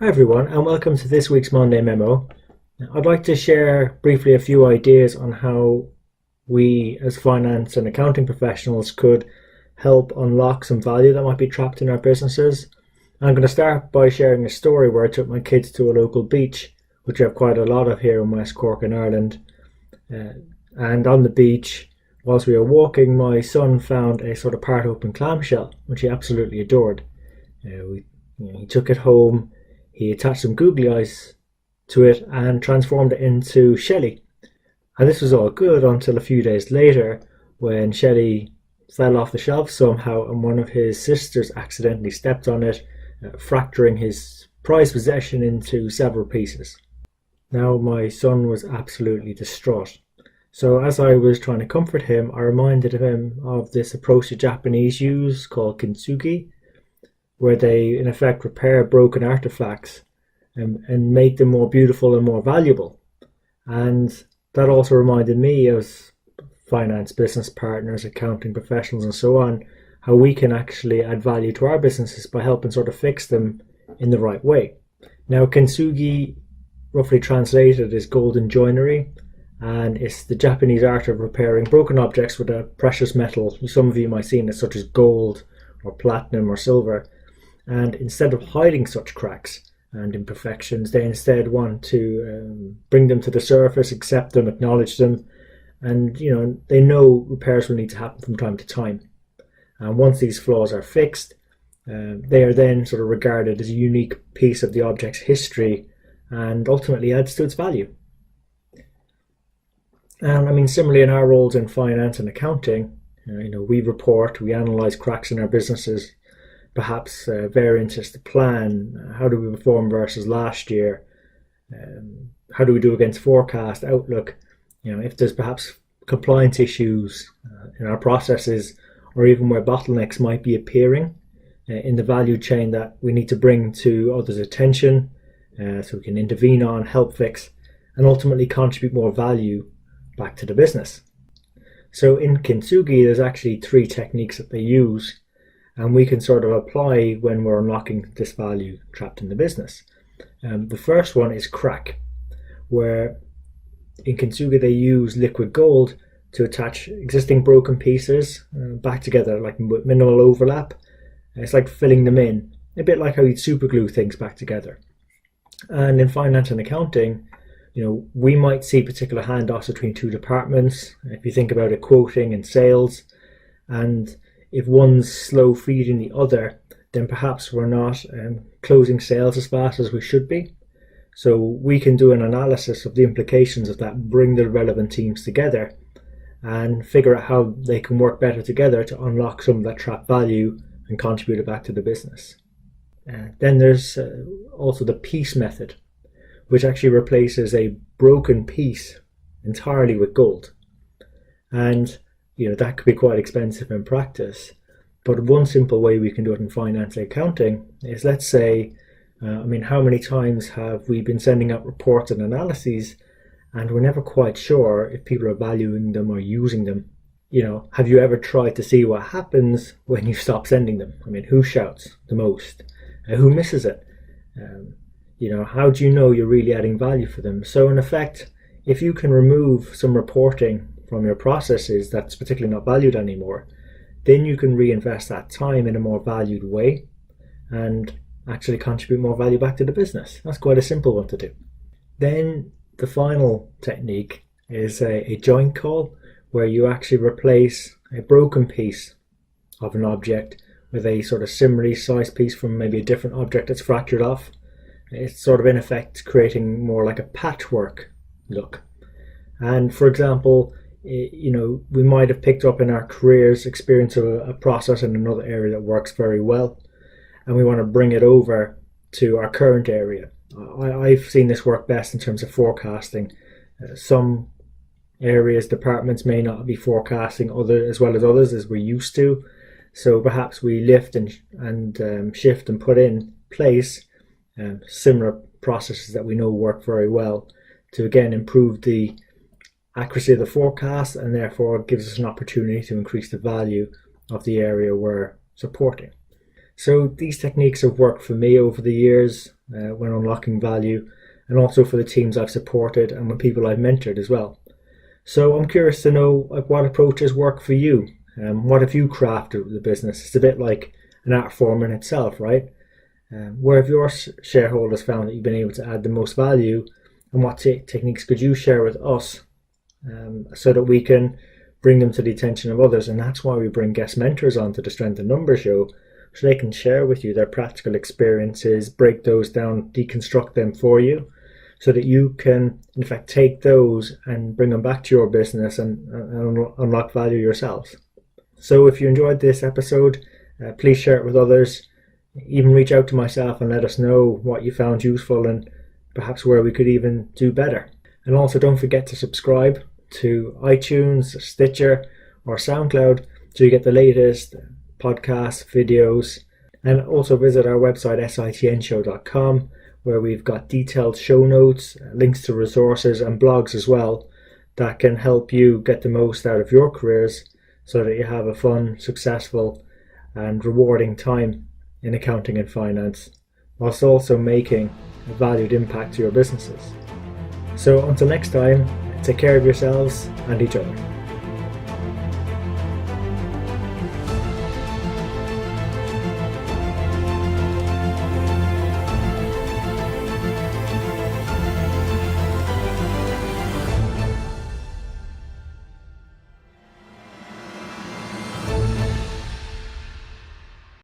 Hi everyone, and welcome to this week's Monday Memo. I'd like to share briefly a few ideas on how we as finance and accounting professionals could help unlock some value that might be trapped in our businesses. I'm going to start by sharing a story where I took my kids to a local beach, which we have quite a lot of here in West Cork in Ireland. And on the beach, whilst we were walking, my son found a sort of part open clamshell, which he absolutely adored. He took it home. He attached some googly eyes to it and transformed it into Shelley. And this was all good until a few days later when Shelley fell off the shelf somehow and one of his sisters accidentally stepped on it, fracturing his prized possession into several pieces. Now my son was absolutely distraught. So as I was trying to comfort him, I reminded him of this approach the Japanese use called Kintsugi, where they in effect repair broken artifacts and make them more beautiful and more valuable. And that also reminded me, as finance business partners, accounting professionals and so on, how we can actually add value to our businesses by helping sort of fix them in the right way. Now Kintsugi, roughly translated, is golden joinery, and it's the Japanese art of repairing broken objects with a precious metal. Some of you might have seen it, such as gold or platinum or silver. And instead of hiding such cracks and imperfections, they instead want to bring them to the surface, accept them, acknowledge them, and they know repairs will need to happen from time to time. And once these flaws are fixed, they are then sort of regarded as a unique piece of the object's history and ultimately adds to its value. And similarly in our roles in finance and accounting, we report, we analyse cracks in our businesses, perhaps variances to plan. How do we perform versus last year? How do we do against forecast, outlook? If there's perhaps compliance issues in our processes, or even where bottlenecks might be appearing in the value chain that we need to bring to others' attention, so we can intervene on, help fix, and ultimately contribute more value back to the business. So in Kintsugi, there's actually 3 techniques that they use, and we can sort of apply when we're unlocking this value trapped in the business. The first one is crack, where in Kintsugi they use liquid gold to attach existing broken pieces back together, like with minimal overlap. It's like filling them in, a bit like how you'd super glue things back together. And in finance and accounting, we might see particular handoffs between 2 departments. If you think about it, quoting and sales, and if one's slow feeding the other, then perhaps we're not closing sales as fast as we should be. So we can do an analysis of the implications of that, bring the relevant teams together and figure out how they can work better together to unlock some of that trapped value and contribute it back to the business. Then there's also the piece method, which actually replaces a broken piece entirely with gold. And that could be quite expensive in practice, but one simple way we can do it in finance and accounting is, let's say, how many times have we been sending out reports and analyses and we're never quite sure if people are valuing them or using them? Have you ever tried to see what happens when you stop sending them? Who shouts the most? Who misses it? How do you know you're really adding value for them? So in effect, if you can remove some reporting from your processes that's particularly not valued anymore, then you can reinvest that time in a more valued way and actually contribute more value back to the business. That's quite a simple one to do. Then the final technique is a joint call, where you actually replace a broken piece of an object with a sort of similarly sized piece from maybe a different object that's fractured off. It's sort of in effect creating more like a patchwork look. And for example, we might have picked up in our careers experience of a process in another area that works very well, and we want to bring it over to our current area. I've seen this work best in terms of forecasting. Some areas, departments may not be forecasting as well as others as we're used to. So perhaps we lift and shift and put in place similar processes that we know work very well to again improve the accuracy of the forecast, and therefore gives us an opportunity to increase the value of the area we're supporting. So these techniques have worked for me over the years when unlocking value, and also for the teams I've supported and with people I've mentored as well. So I'm curious to know what approaches work for you. What have you crafted with the business? It's a bit like an art form in itself, right? Where have your shareholders found that you've been able to add the most value, and what techniques could you share with us so that we can bring them to the attention of others? And that's why we bring guest mentors onto the Strength in Numbers show, so they can share with you their practical experiences, break those down, deconstruct them for you, so that you can, in fact, take those and bring them back to your business and unlock value yourselves. So if you enjoyed this episode, please share it with others. Even reach out to myself and let us know what you found useful and perhaps where we could even do better. And also don't forget to subscribe to iTunes, Stitcher or SoundCloud so you get the latest podcasts, videos, and also visit our website sitnshow.com, where we've got detailed show notes, links to resources and blogs as well that can help you get the most out of your careers so that you have a fun, successful and rewarding time in accounting and finance, whilst also making a valued impact to your businesses. So until next time, take care of yourselves and each other.